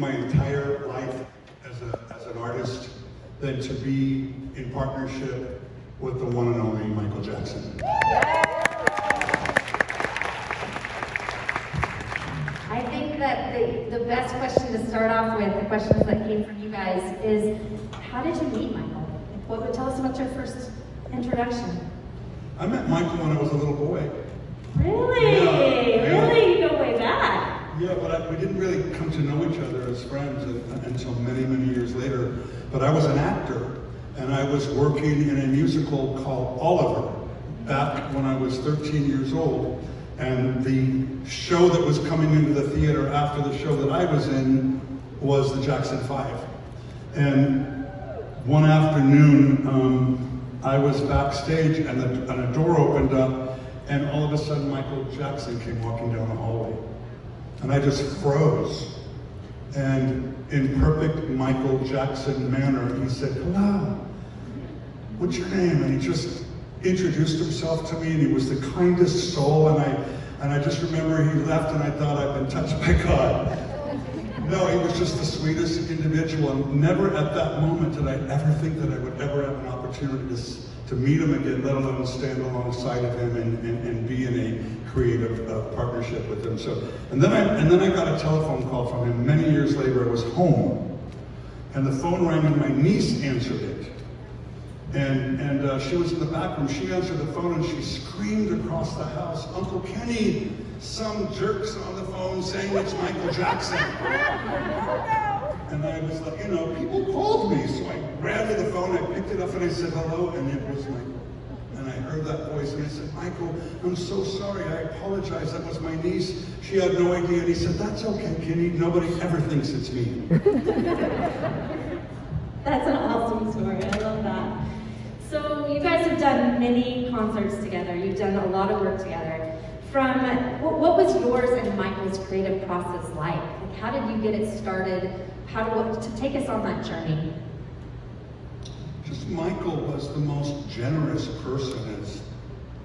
my entire life as an artist than to be in partnership with the one and only Michael Jackson. I think that the best question to start off with, the questions that came from you guys, is how did you meet Michael? What would tell us about your first introduction? I met Michael when I was a little boy. Really? Yeah. Really? You go way back. Yeah, but we didn't really come to know each other as friends until many, many years later. But I was an actor, and I was working in a musical called Oliver back when I was 13 years old. And the show that was coming into the theater after the show that I was in was the Jackson 5. And one afternoon, I was backstage and a door opened up, and all of a sudden Michael Jackson came walking down the hallway. And I just froze. And in perfect Michael Jackson manner, he said, "Hello, what's your name?" And he just introduced himself to me, and he was the kindest soul. And I just remember he left, and I thought, I've been touched by God. No, he was just the sweetest individual, and never at that moment did I ever think that I would ever have an opportunity to meet him again, let alone stand alongside of him and be in a creative partnership with him. So, and then I got a telephone call from him many years later. I was home, and the phone rang, and my niece answered it. And she was in the back room. She answered the phone and she screamed across the house, "Uncle Kenny, some jerk's on the phone saying it's Michael Jackson." And I was like, people called me. So I ran to the phone, I picked it up and I said hello, and it was Michael. And I heard that voice and I said, "Michael, I'm so sorry, I apologize, that was my niece. She had no idea." And he said, "That's okay, Kenny, nobody ever thinks it's me." That's an awesome story, I love that. So you guys have done many concerts together. You've done a lot of work together. What was yours and Michael's creative process like? How did you get it started? To take us on that journey? Just Michael was the most generous person, as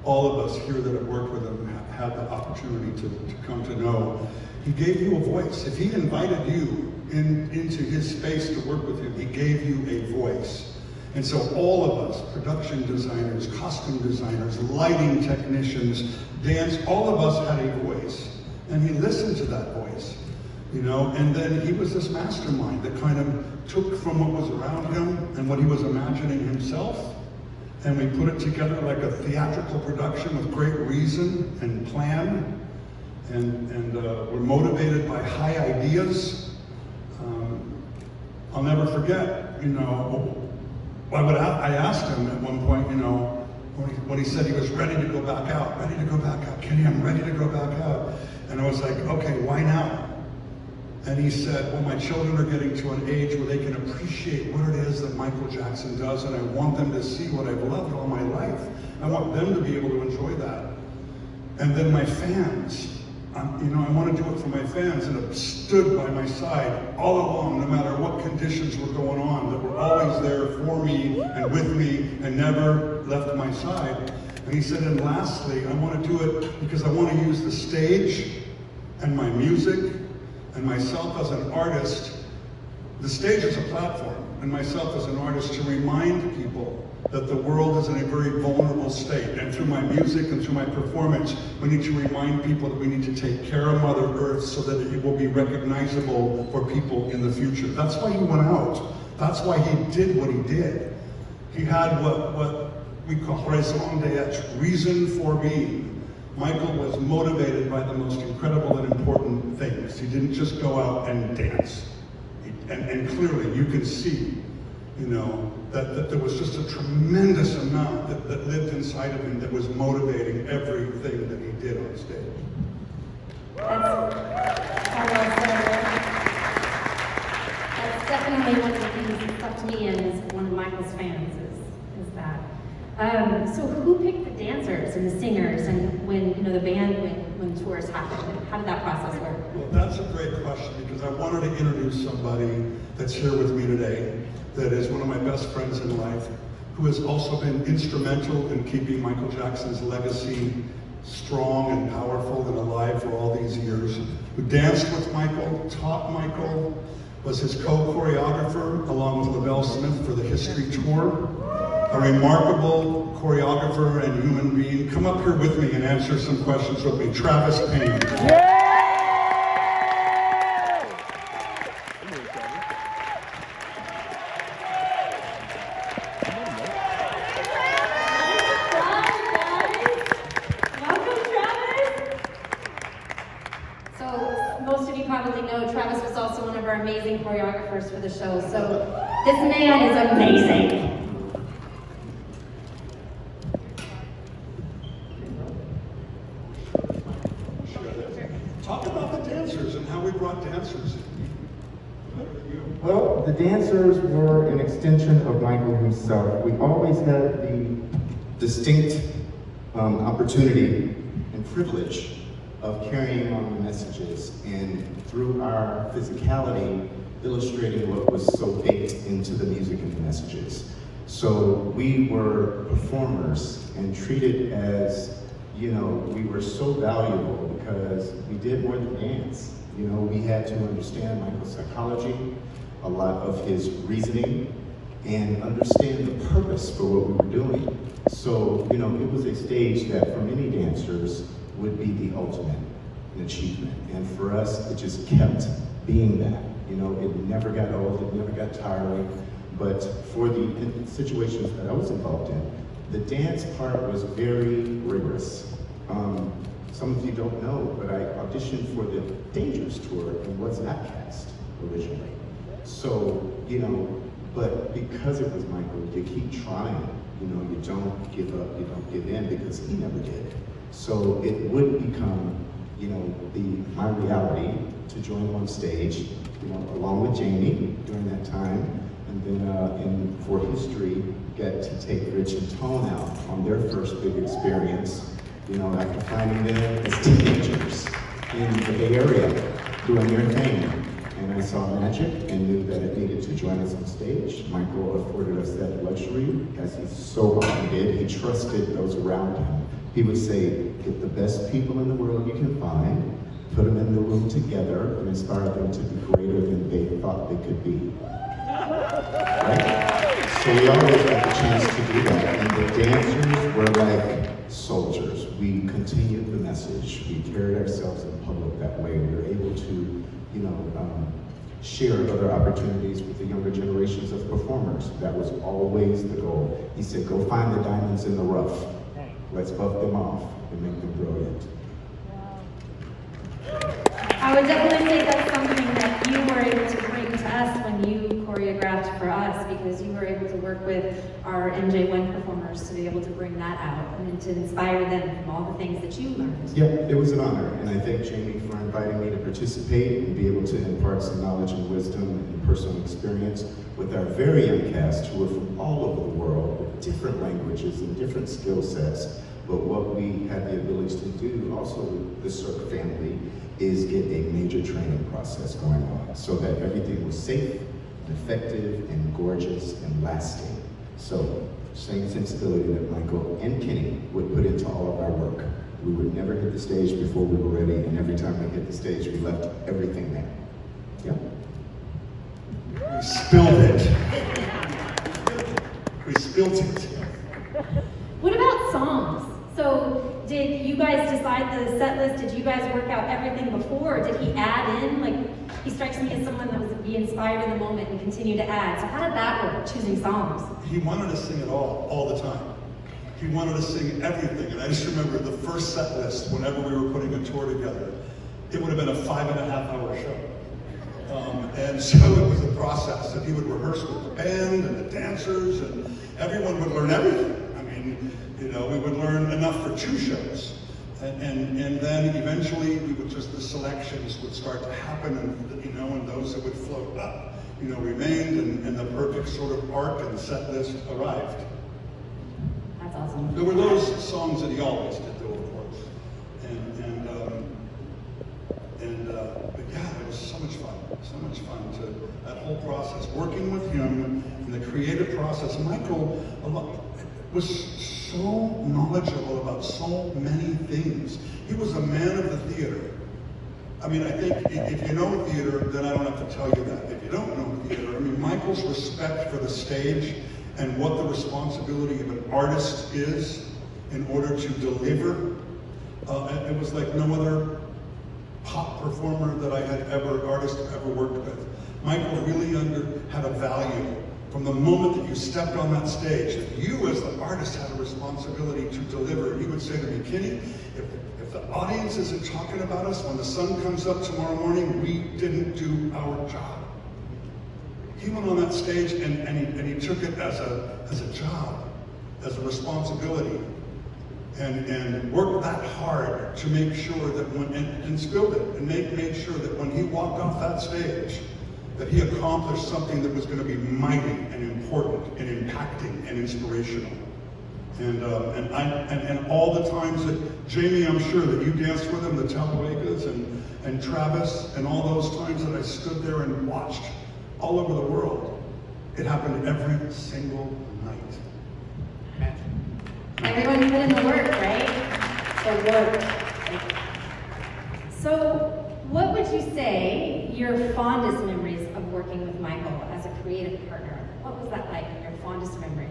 all of us here that have worked with him had the opportunity to come to know. He gave you a voice. If he invited you into his space to work with him, he gave you a voice. And so all of us, production designers, costume designers, lighting technicians, dance, all of us had a voice. And he listened to that voice, and then he was this mastermind that kind of took from what was around him and what he was imagining himself, and we put it together like a theatrical production with great reason and plan, and we're motivated by high ideas. I'll never forget, I asked him at one point, when he said he was ready to go back out, Kenny, I'm ready to go back out. And I was like, okay, why now? And he said, well, my children are getting to an age where they can appreciate what it is that Michael Jackson does, and I want them to see what I've loved all my life. I want them to be able to enjoy that. And then my fans, I want to do it for my fans that have stood by my side all along, no matter what conditions were going on, that were always there for me and with me and never left my side. And he said, and lastly, I want to do it because I want to use the stage and my music and myself as an artist. The stage is a platform, and myself as an artist to remind people that the world is in a very vulnerable state. And through my music and through my performance, we need to remind people that we need to take care of Mother Earth so that it will be recognizable for people in the future. That's why he went out. That's why he did what he did. He had what we call raison d'être, reason for being. Michael was motivated by the most incredible and important things. He didn't just go out and dance. And clearly you can see, that there was just a tremendous amount that lived inside of him that was motivating everything that he did on stage. That's definitely one of the things that stuck to me as one of Michael's fans is that. So who picked the dancers and the singers, and when the band when tours happened? How did that process work? Well, that's a great question, because I wanted to introduce somebody that's here with me today that is one of my best friends in life, who has also been instrumental in keeping Michael Jackson's legacy strong and powerful and alive for all these years, who danced with Michael, taught Michael, was his co-choreographer along with Lavelle Smith for the History Tour. A remarkable choreographer and human being. Come up here with me and answer some questions with me. Travis Payne. Amazing choreographers for the show, so this man is amazing. Talk about the dancers and how we brought dancers in. Well, the dancers were an extension of Michael himself. We always had the distinct opportunity and privilege of carrying on the messages, and through our physicality, illustrating what was so baked into the music and the messages. So we were performers and treated as, you know, we were so valuable because we did more than dance. You know, we had to understand Michael's psychology, a lot of his reasoning, and understand the purpose for what we were doing. So, you know, it was a stage that for many dancers would be the ultimate achievement. And for us, it just kept being that. You know, it never got old, it never got tiring. But for the situations that I was involved in, the dance part was very rigorous. Some of you don't know, but I auditioned for the Dangers tour and was not cast originally. So, you know, but because it was Michael, you keep trying. You know, you don't give up, you don't give in, because he never did. So it would become, you know, my reality to join on stage, you know, along with Jamie during that time, and then for history, get to take Rich and Tone out on their first big experience, you know, after finding them as teenagers in the Bay Area doing their thing. And I saw magic and knew that it needed to join us on stage. Michael afforded us that luxury, as he so often did. He trusted those around him. He would say, get the best people in the world you can find, put them in the room together, and inspire them to be greater than they thought they could be. Right? So we always got the chance to do that. And the dancers were like soldiers. We continued the message. We carried ourselves in public that way. We were able to, you know, share other opportunities with the younger generations of performers. That was always the goal. He said, go find the diamonds in the rough. Let's buff them off and make them brilliant. I would definitely say that's something that you were able to bring to us when you choreographed for us, because you were able to work with our NJ1 performers to be able to bring that out and to inspire them from all the things that you learned. Yeah, it was an honor, and I thank Jamie for inviting me to participate and be able to impart some knowledge and wisdom and personal experience with our very young cast who are from all over the world with different languages and different skill sets. But what we had the ability to do also with the Cirque family is get a major training process going on so that everything was safe and effective and gorgeous and lasting. So, same sensibility that Michael and Kenny would put into all of our work. We would never hit the stage before we were ready, and every time we hit the stage, we left everything there. Yeah? We spilled it. We spilled it. What about songs? So did you guys decide the set list? Did you guys work out everything before? Or did he add in? Like, he strikes me as someone that was be inspired in the moment and continue to add. So how did that work, choosing songs? He wanted to sing it all the time. He wanted to sing everything. And I just remember the first set list, whenever we were putting a tour together, it would have been a 5.5-hour show. And so it was a process, and he would rehearse with the band and the dancers, and everyone would learn everything. I mean, you know, we would learn enough for 2 shows. And then eventually the selections would start to happen, and, you know, and those that would float up, you know, remained, and the perfect sort of arc and set list arrived. That's awesome. There were those songs that he always did, though, of course. But yeah, it was so much fun to, that whole process, working with him in the creative process. Michael was so knowledgeable about so many things. He was a man of the theater. I mean, I think if you know theater, then I don't have to tell you that. If you don't know theater, I mean, Michael's respect for the stage and what the responsibility of an artist is in order to deliver, it was like no other pop performer that I had artist ever worked with. Michael really had a value from the moment that you stepped on that stage, that you as the artist had a responsibility to deliver. He would say to me, Kenny, if the audience isn't talking about us when the sun comes up tomorrow morning, we didn't do our job. He went on that stage and he took it as a job, as a responsibility, and worked that hard to make sure that and spilled it, and made sure that when he walked off that stage, that he accomplished something that was going to be mighty and important and impacting and inspirational. And all the times that Jamie, I'm sure that you danced with him, the Talauegas and Travis, and all those times that I stood there and watched all over the world, it happened every single night. Everyone put in the work, right? The work. So, what would you say your fondest memories of working with Michael as a creative partner? What was that like, your fondest memory?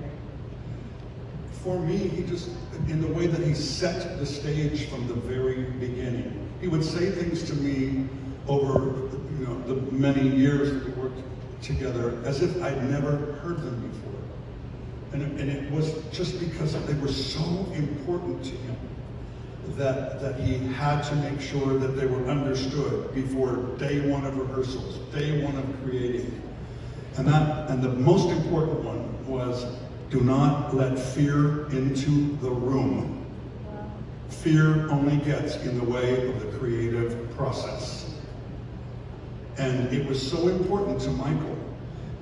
For me, he just, in the way that he set the stage from the very beginning, he would say things to me over the many years that we worked together as if I'd never heard them before. And it was just because they were so important to him that he had to make sure that they were understood before day one of rehearsals, day one of creating. And the most important one was, do not let fear into the room. Fear only gets in the way of the creative process. And it was so important to Michael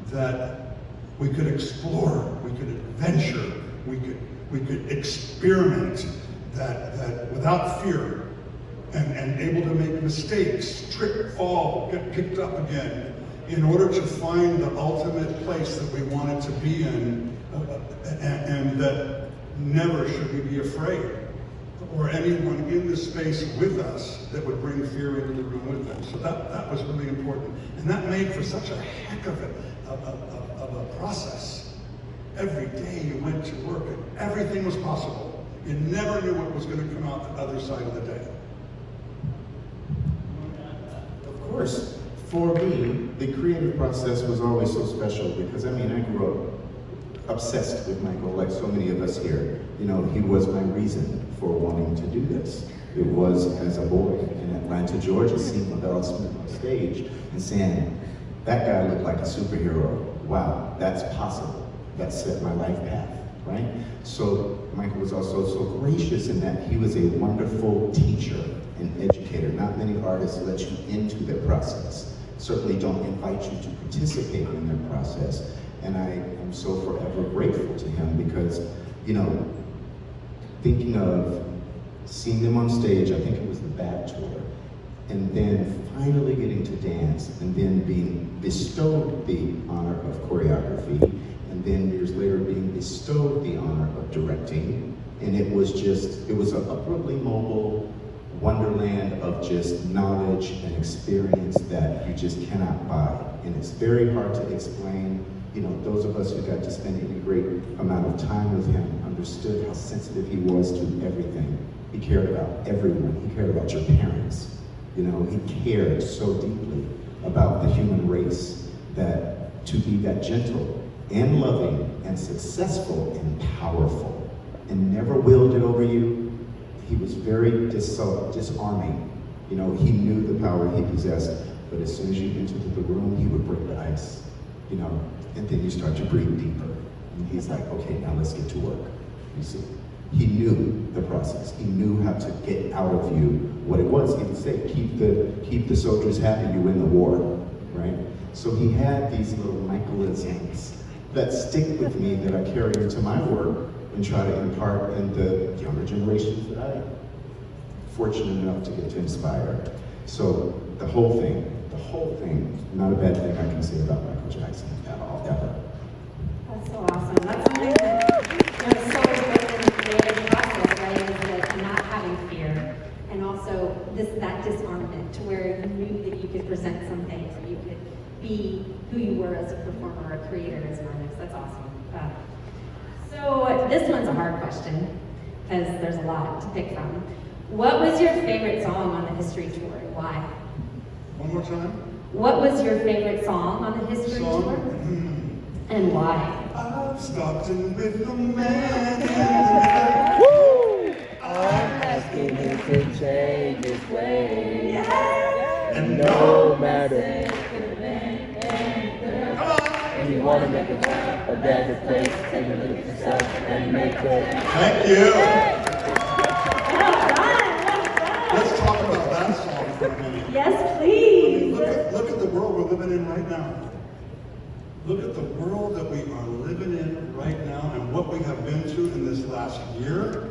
that we could explore, we could adventure, we could experiment that without fear, and able to make mistakes, trip, fall, get picked up again, in order to find the ultimate place that we wanted to be in, and that never should we be afraid, or anyone in the space with us that would bring fear into the room with them. So that was really important. And that made for such a heck of a process. Every day you went to work and everything was possible. You never knew what was going to come out the other side of the day. Of course, for me, the creative process was always so special because, I grew up obsessed with Michael, like so many of us here. He was my reason for wanting to do this. It was as a boy in Atlanta, Georgia, seeing Lavelle Smith on stage and saying, that guy looked like a superhero. Wow, that's possible. That set my life path, right? So Michael was also so gracious in that he was a wonderful teacher and educator. Not many artists let you into their process. Certainly don't invite you to participate in their process. And I am so forever grateful to him because, thinking of seeing them on stage, I think it was the Bad Tour, and then finally getting to dance, and then being bestowed the honor of choreography, and then years later being bestowed the honor of directing. And it was an upwardly mobile wonderland of just knowledge and experience that you just cannot buy. And it's very hard to explain. Those of us who got to spend a great amount of time with him understood how sensitive he was to everything. He cared about everyone. He cared about your parents. He cared so deeply about the human race that to be that gentle and loving and successful and powerful and never willed it over you. He was very disarming. He knew the power he possessed, but as soon as you entered the room, he would break the ice, and then you start to breathe deeper. And he's like, okay, now let's get to work, you see. He knew the process. He knew how to get out of you what it was. He would say, keep the soldiers happy, you win the war, right? So he had these little Michaelisms that stick with me that I carry into my work and try to impart in the younger generations that I'm fortunate enough to get to inspire. So the whole thing, not a bad thing I can say about Michael Jackson at all, ever. That's so awesome. That's something that so important in the creative process, right? Is that not having fear, and also that disarmament to where you were as a performer, a creator, as an artist. That's awesome. So this one's a hard question, because there's a lot to pick from. What was your favorite song on the History Tour, and why? One more time. What was your favorite song on the History Tour, and why? I've stopped in with the man in the back. I'm asking him to change his ways. Yes! And no matter if you want to make a better place, take a look at yourself and make it. Thank you. Well done. Let's talk about that song for a minute. Yes, please. Look at the world we're living in right now. Look at the world that we are living in right now and what we have been through in this last year.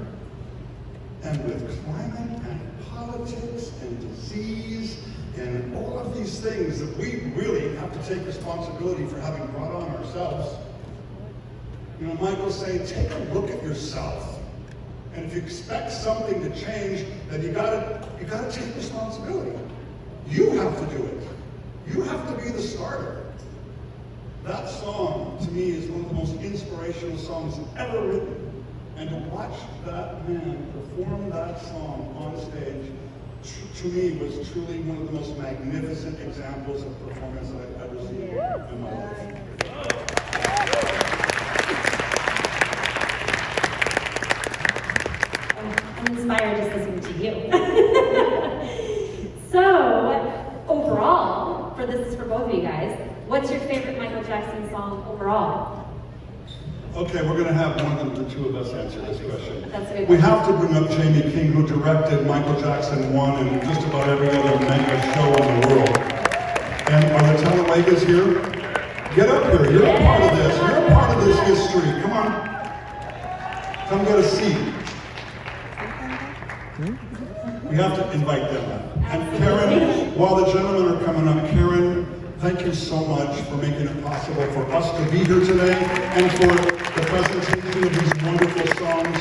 And with climate and politics and disease and all of these things that we really have to take responsibility for having brought on ourselves. You know, Michael's saying, take a look at yourself. And if you expect something to change, then you gotta take responsibility. You have to do it. You have to be the starter. That song, to me, is one of the most inspirational songs ever written. And to watch that man perform that song on stage, to me, was truly one of the most magnificent examples of performance I've ever seen in my life. I'm inspired just listening to you. So, overall, this is for both of you guys, what's your favorite Michael Jackson song overall? Okay, we're going to have one of the two of us answer this question. That's a good We question. have to bring up Jamie King, who directed Michael Jackson 1 and just about every other mega show in the world. And are the Talauegas here? Get up here. You're a part of this. You're a part of this history. Come on. Come get a seat. We have to invite them up. And Karen, while the gentlemen are coming up, Karen, thank you so much for making it possible for us to be here today and for the presentation of these wonderful songs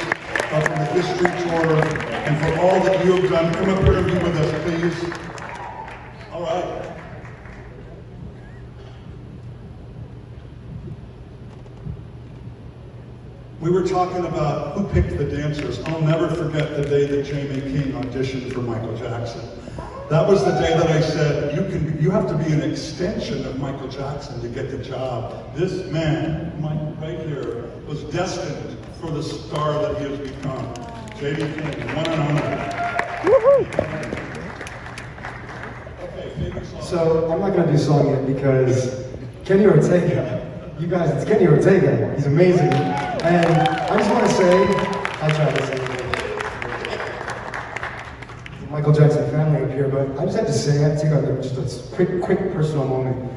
from the History Tour and for all that you have done. Come up here and be with us, please. All right. We were talking about who picked the dancers. I'll never forget the day that Jamie King auditioned for Michael Jackson. That was the day that I said, you have to be an extension of Michael Jackson to get the job. This man, Mike, right here, was destined for the star that he has become. Jamie King, one and only. Okay, favorite song. So I'm not going to do song yet because Kenny Ortega, you guys, it's Kenny Ortega. He's amazing. And I just want to say, I tried to say Michael Jackson family up here, but I just have to say, I have to take out just a quick personal moment.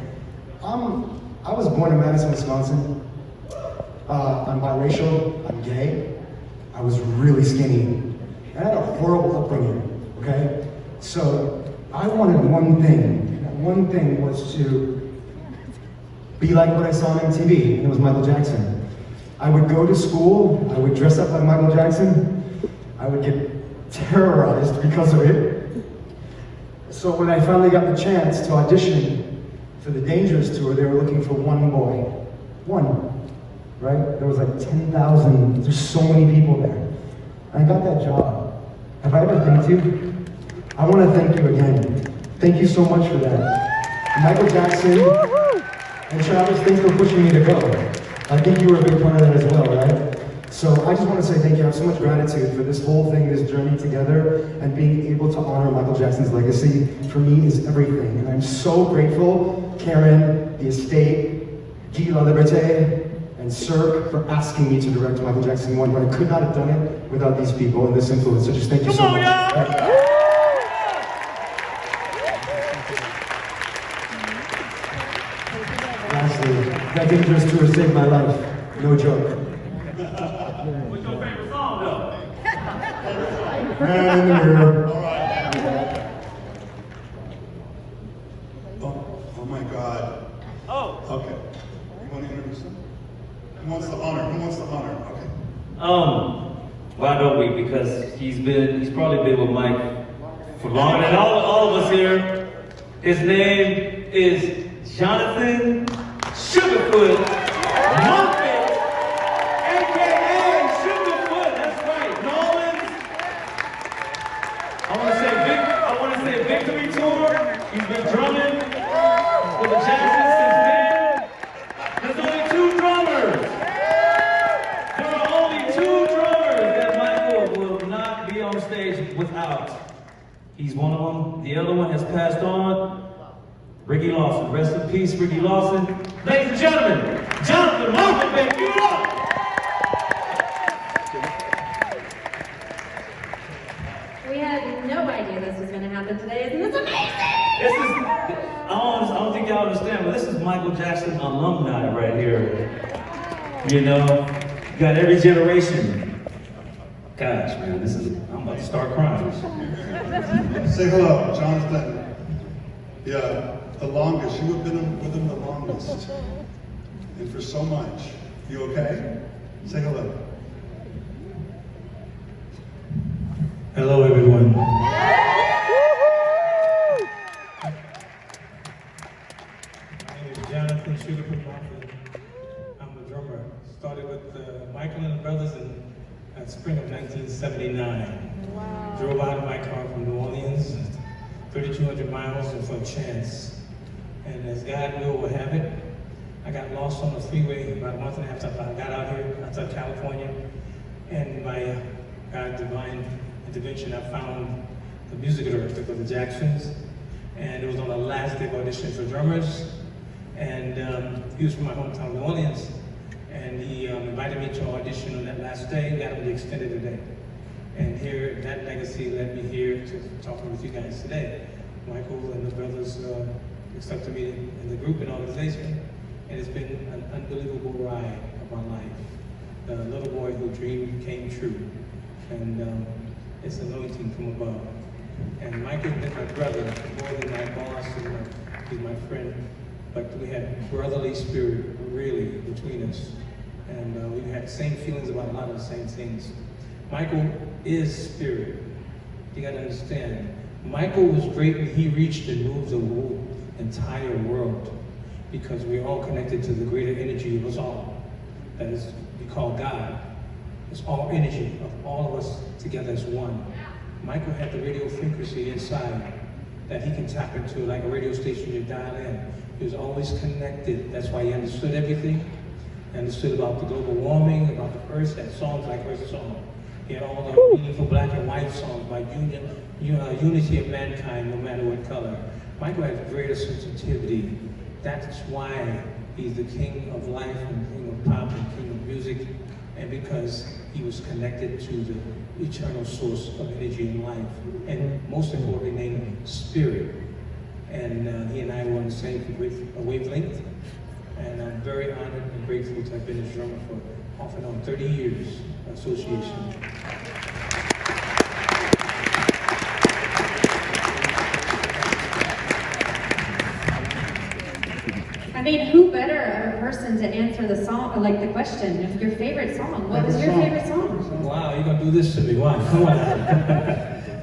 I was born in Madison, Wisconsin. I'm biracial, I'm gay. I was really skinny. I had a horrible upbringing, okay? So I wanted one thing, and that one thing was to be like what I saw on MTV, and it was Michael Jackson. I would go to school, I would dress up like Michael Jackson, I would get terrorized because of it. So when I finally got the chance to audition for the Dangerous tour, they were looking for one boy. One, right? There was like 10,000, there's so many people there. I got that job. Have I ever thanked you? I want to thank you again. Thank you so much for that. Michael Jackson and Travis, thanks for pushing me to go. I think you were a big part of that as well, right? So I just want to say thank you. I have so much gratitude for this whole thing, this journey together, and being able to honor Michael Jackson's legacy, for me, is everything. And I'm so grateful, Karen, the estate, Guy La Liberté, and Cirque for asking me to direct Michael Jackson 1, but I could not have done it without these people and this influence. So just thank you so much. Lastly, that Dangerous tour saved my life. No joke. What's your favorite song, though? Man in the mirror. All right. Oh my God. Oh. Okay. You want to introduce him? Who wants the honor? Who wants the honor? Okay. Why don't we? Because he's probably been with Mike for longer than all of us here. His name is Jonathan with Muffet, aka Sugarfoot. That's right, Nolan's. I want to say victory tour. He's been drumming for the Jacksons since then. There's only 2 drummers. There are only 2 drummers that Michael will not be on stage without. He's one of them. The other one has passed on. Ricky Lawson. Rest in peace, Ricky Lawson. Ladies and gentlemen, Jonathan Lawson, baby, give it up! We had no idea this was going to happen today. Isn't this amazing? I don't think y'all understand, but this is Michael Jackson alumni right here. You know, you got every generation. Gosh, man, I'm about to start crying. Say hello, Jonathan. Yeah, the longest. You have been with him the longest. And for so much. You okay? Say hello. Hello, everyone. My name is Jonathan Sugarfoot Lawson. I'm a drummer. Started with Michael and the Brothers in spring of 1979. Wow. Drove out of my car from New Orleans, 3,200 miles, and for a chance. And as God will have it, I got lost on the freeway about a month and a half after I got out here, outside California. And by God's divine intervention, I found the music director for the Jacksons. And it was on the last day of auditioning for drummers. And he was from my hometown, New Orleans. And he invited me to audition on that last day. Got him extended today. And here, that legacy led me here to talking with you guys today. Michael and the brothers accepted me in the group and organization. And it's been an unbelievable ride of my life. The little boy who dreamed came true. And it's anointing from above. And Michael's been my brother, more than my boss, he's my friend. But we had brotherly spirit, really, between us. And we had the same feelings about a lot of the same things. Michael is spirit. You gotta understand. Michael was great when he reached and moved the whole entire world, because we're all connected to the greater energy of us all. That is, we call God. It's all energy of all of us together as one. Michael had the radio frequency inside that he can tap into, like a radio station you dial in. He was always connected. That's why he understood everything. He understood about the global warming, about the earth, had songs like Earth Song. He had all the meaningful black and white songs like unity of mankind, no matter what color. Michael had greater sensitivity. That's why he's the king of life and king of pop and king of music. And because he was connected to the eternal source of energy and life. And most importantly, named Spirit. And he and I were on the same wavelength. And I'm very honored and grateful to have been his drummer for off and on 30 years association. I mean, who better of a person to answer the song, like the question of your favorite song? What was your favorite song? Wow, you're gonna do this to me? Why? Come on.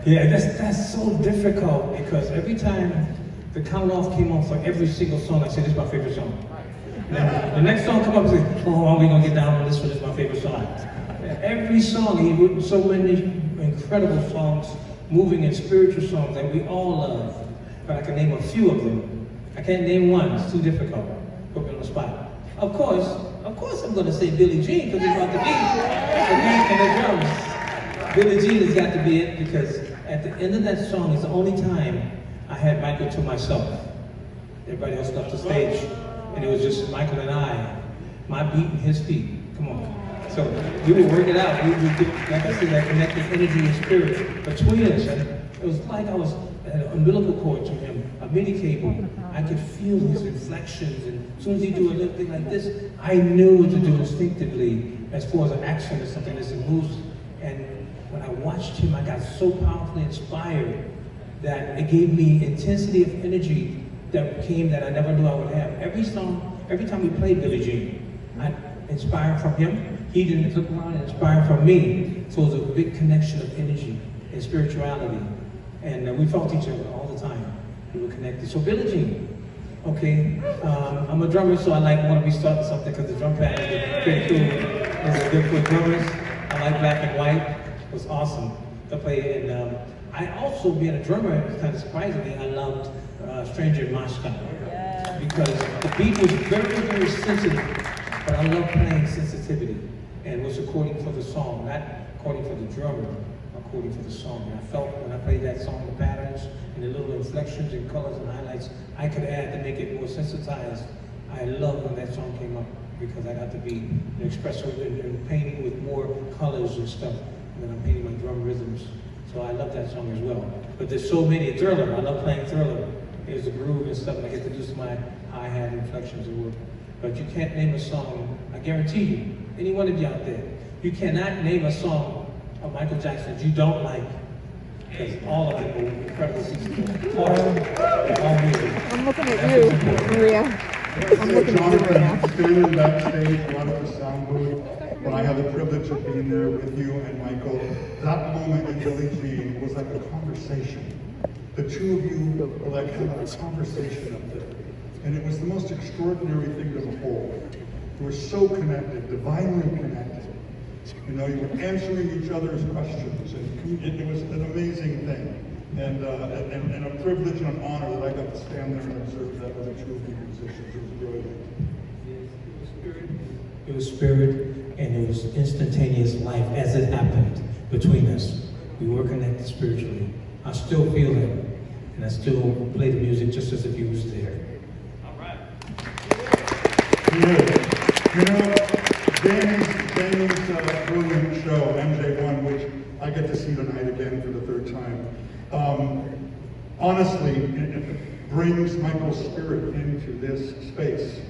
Yeah, that's so difficult, because every time the count-off came on for every single song, I said, this is my favorite song. Then the next song come up and say, oh, are we gonna get down on this one? This is my favorite song. Every song, he wrote so many incredible songs, moving and spiritual songs that we all love. But I can name a few of them. I can't name one, it's too difficult. Put me on the spot. Of course, I'm gonna say Billie Jean, because it's about to be the beat and the drums. Billie Jean has got to be it, because at the end of that song is the only time I had Michael to myself. Everybody else left the stage, and it was just Michael and I, my beat and his feet. Come on. So we would work it out. We would get, like I said, that connected energy and spirit between us. And it was like I was at an umbilical cord to him, a MIDI cable. I could feel his inflections, and as soon as he do a little thing like this, I knew what to do instinctively as far as an action or something as it moves. And when I watched him, I got so powerfully inspired that it gave me intensity of energy that came that I never knew I would have. Every song, every time we played Billie Jean, I inspired from him. He didn't look around and inspire from me. So it was a big connection of energy and spirituality. And we felt each other all the time. We were connected. So Billie Jean, Okay, I'm a drummer, so I want to be starting something because the drum pattern is pretty cool. It's good for drummers. I like black and white. It was awesome to play. And I also, being a drummer, kind of surprisingly, I loved Stranger in Moscow. Because the beat was very, very sensitive, but I love playing sensitivity. And was according for the song, not according for the drummer, according for the song. And I felt when I played that song, the patterns and the little inflections and colors and highlights I could add to make it more sensitized. I love when that song came up because I got to be an expressive and painting with more colors and stuff when I'm painting my drum rhythms. So I love that song as well. But there's so many. Thriller, I love playing Thriller. There's the groove and stuff, and I get to do some of my hi-hat inflections and work. But you can't name a song, I guarantee you, any one of you out there, you cannot name a song of Michael Jackson that you don't like. Because all of them are incredible pieces. All music. I'm looking at you, Maria. I'm looking at you right now. Standing backstage, a lot of the sound booth, when I had the privilege of being there with you and Michael, that moment in Billie Jean was like a conversation. The two of you were like having a conversation up there. And it was the most extraordinary thing to behold. You were so connected, divinely connected. You know, you were answering each other's questions, and it was an amazing thing. And a privilege and an honor that I got to stand there and observe that with the two of you musicians. It was brilliant. It was spirit, and it was instantaneous life as it happened between us. We were connected spiritually. I still feel it, and I still play the music just as if he was there. All right. You know, Danny's brilliant show, MJ1, which I get to see tonight again for the third time, honestly, it brings Michael's spirit into this space.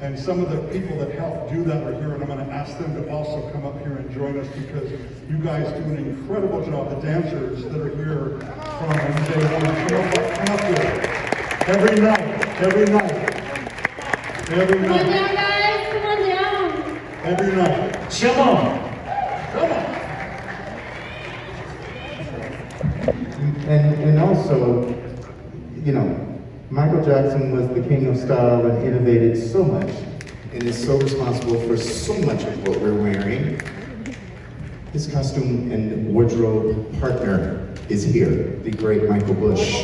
And some of the people that help do that are here, and I'm going to ask them to also come up here and join us because you guys do an incredible job. The dancers that are here from MJ1, come up here. Every night. Come on down, guys. Come on down. Every night. Come on. And also, you know, Michael Jackson was the king of style and innovated so much and is so responsible for so much of what we're wearing. His costume and wardrobe partner is here, the great Michael Bush.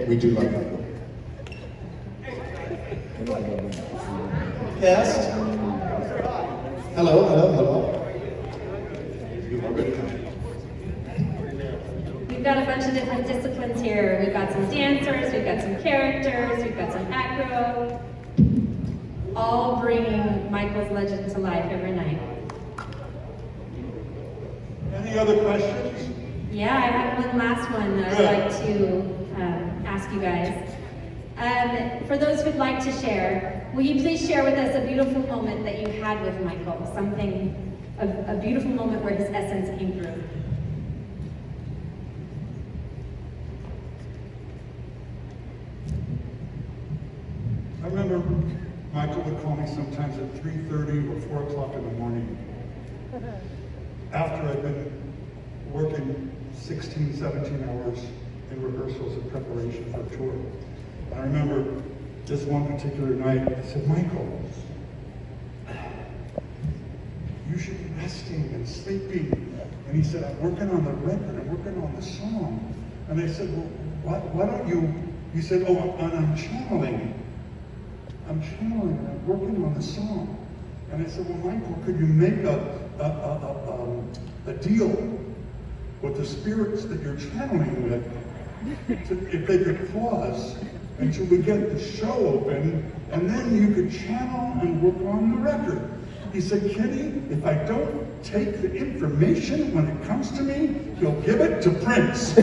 We do love Michael. Yes? Hello. You've already come. We've got a bunch of different disciplines here. We've got some dancers, we've got some characters, we've got some acro, all bringing Michael's legend to life every night. Any other questions? Yeah, I have one last one that I'd like to ask you guys. For those who'd like to share, will you please share with us a beautiful moment that you had with Michael? Something, a beautiful moment where his essence came through. I remember Michael would call me sometimes at 3:30 or 4 o'clock in the morning. After I'd been working 16, 17 hours in rehearsals and preparation for a tour. I remember this one particular night, I said, Michael, you should be resting and sleeping. And he said, I'm working on the record, I'm working on the song. And I said, well, why don't you, he said, oh, I'm channeling. I'm channeling and I'm working on the song. And I said, well, Michael, could you make a deal with the spirits that you're channeling with, if they could pause until we get the show open, and then you could channel and work on the record. He said, Kenny, if I don't take the information when it comes to me, he'll give it to Prince.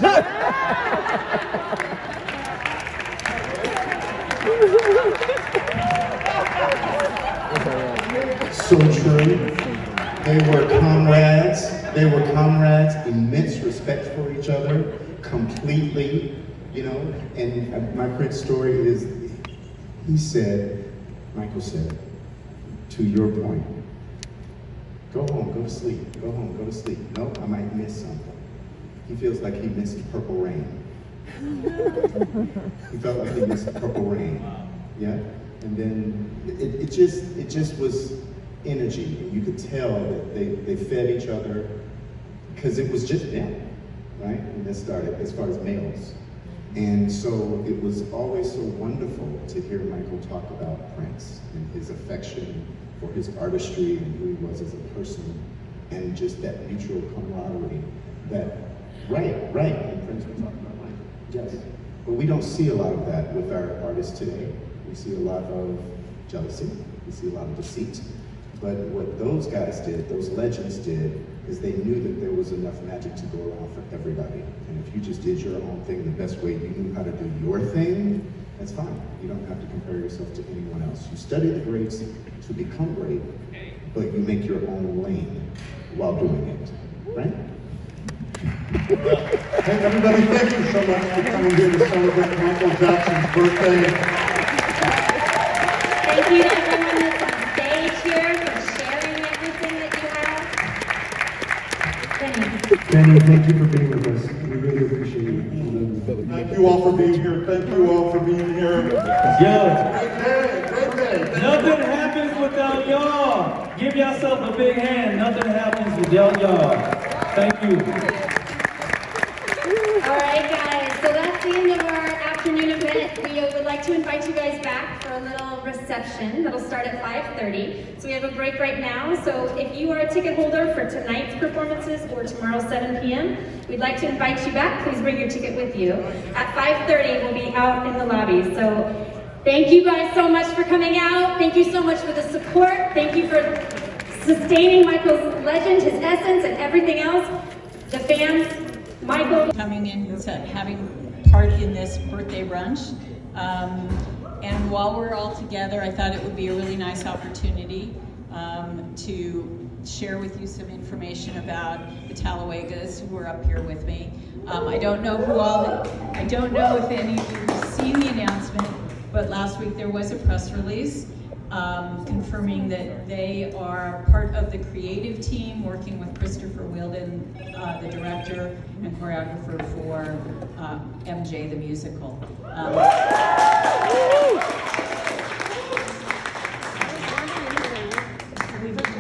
So true. They were comrades, immense respect for each other, completely, you know. And my Prince story is, Michael said, to your point, Go home, go to sleep. Go home, go to sleep. No, I might miss something. He feels like he missed Purple Rain. He felt like he missed Purple Rain. Yeah? And then it just was energy. And you could tell that they fed each other because it was just them, right? And that started as far as males. And so it was always so wonderful to hear Michael talk about Prince and his affection for his artistry and who he was as a person, and just that mutual camaraderie that, right, and Prince was talking about Michael, yes. But we don't see a lot of that with our artists today. We see a lot of jealousy, we see a lot of deceit. But what those guys did, those legends did, is they knew that there was enough magic to go around for everybody. And if you just did your own thing the best way you knew how to do your thing, that's fine. You don't have to compare yourself to anyone else. You study the greats to become great, but you make your own lane while doing it, right? Hey everybody, thank you so much for coming here to celebrate Michael Jackson's birthday. Thank you to everyone that's on stage here for sharing everything that you have. Benny. Benny, thank you for being with us. We really appreciate it. Thank you all for being here. Thank you all for being here. Yo, Great day. nothing happens without y'all. Give yourself a big hand. Nothing happens without y'all. Thank you. All right, guys, so that's the end of our afternoon event. We would like to invite you guys back for a little reception that'll start at 5:30. So we have a break right now. So if you are a ticket holder for tonight's performances or tomorrow 7 p.m., we'd like to invite you back. Please bring your ticket with you. At 5:30, we'll be out in the lobby. So thank you guys so much for coming out. Thank you so much for the support. Thank you for sustaining Michael's legend, his essence, and everything else. The fans, Michael. Coming in to having part in this birthday brunch. And while we're all together, I thought it would be a really nice opportunity to share with you some information about the Talauegas who are up here with me. I don't know if any of you have seen the announcement, but last week there was a press release confirming that they are part of the creative team working with Christopher Wheeldon, the director and choreographer for MJ the musical.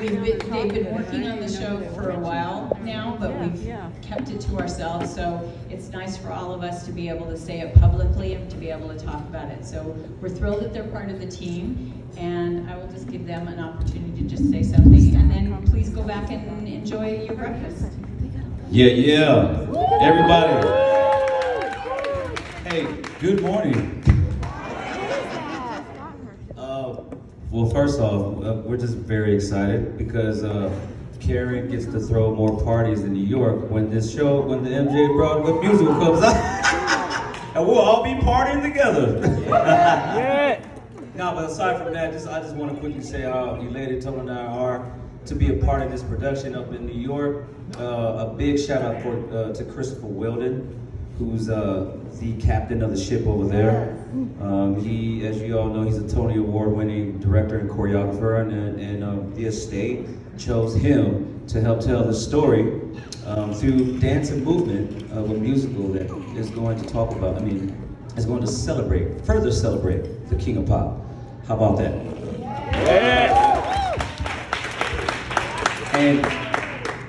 They've been working on the show for a while now, but we've kept it to ourselves, so it's nice for all of us to be able to say it publicly and to be able to talk about it. So we're thrilled that they're part of the team, and I will just give them an opportunity to just say something, and then please go back and enjoy your breakfast. Yeah. Everybody. Hey, good morning. Well, first off, we're just very excited because Karen gets to throw more parties in New York when the MJ Broadway musical comes out. And we'll all be partying together. Yeah. No, but aside from that, I just want to quickly say how elated Tony and I are to be a part of this production up in New York. A big shout out to Christopher Wheeldon, who's the captain of the ship over there. He, as you all know, he's a Tony Award-winning director and choreographer, and the estate chose him to help tell the story through dance and movement of a musical that is going to is going to further celebrate the King of Pop. How about that? Yeah.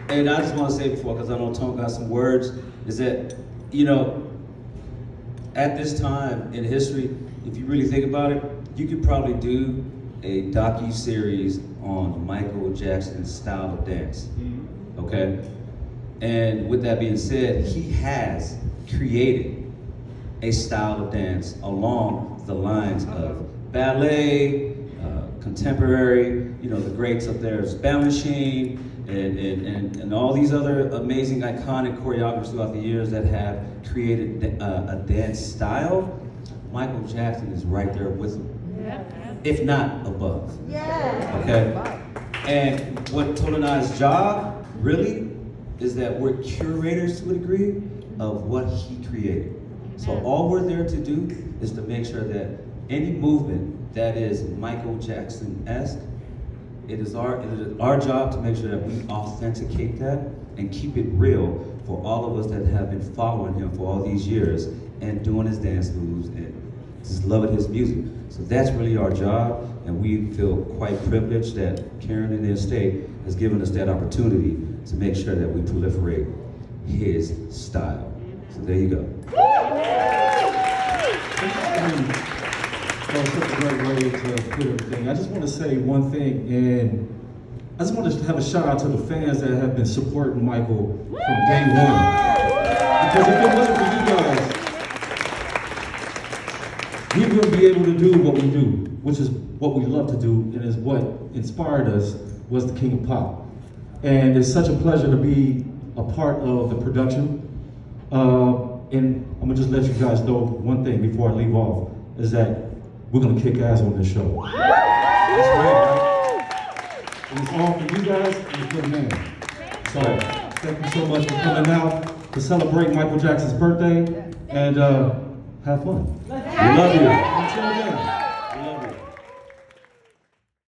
And I just want to say before, because I know Tone got some words, is that, at this time in history, if you really think about it, you could probably do a docu-series on Michael Jackson's style of dance, okay? And with that being said, he has created a style of dance along the lines of ballet, contemporary, the greats up there, Spam Machine, and all these other amazing, iconic choreographers throughout the years that have created a dance style. Michael Jackson is right there with him, if not above. Okay? And what Tony and I's job, really, is that we're curators to a degree of what he created. So all we're there to do is to make sure that any movement that is Michael Jackson-esque it is our job to make sure that we authenticate that and keep it real for all of us that have been following him for all these years and doing his dance moves and just loving his music. So that's really our job, and we feel quite privileged that Karen and the estate has given us that opportunity to make sure that we proliferate his style. So there you go. That's such a great way to put everything. I just want to say one thing, and I just want to have a shout out to the fans that have been supporting Michael from day one. Because if it wasn't for you guys, we wouldn't be able to do what we do, which is what we love to do, and is what inspired us was the King of Pop. And it's such a pleasure to be a part of the production. And I'm gonna just let you guys know one thing before I leave off, is that we're gonna kick ass on this show. That's right. And it's all for you guys and the good man. So thank you so much for coming out to celebrate Michael Jackson's birthday, and have fun. We love you. Until then.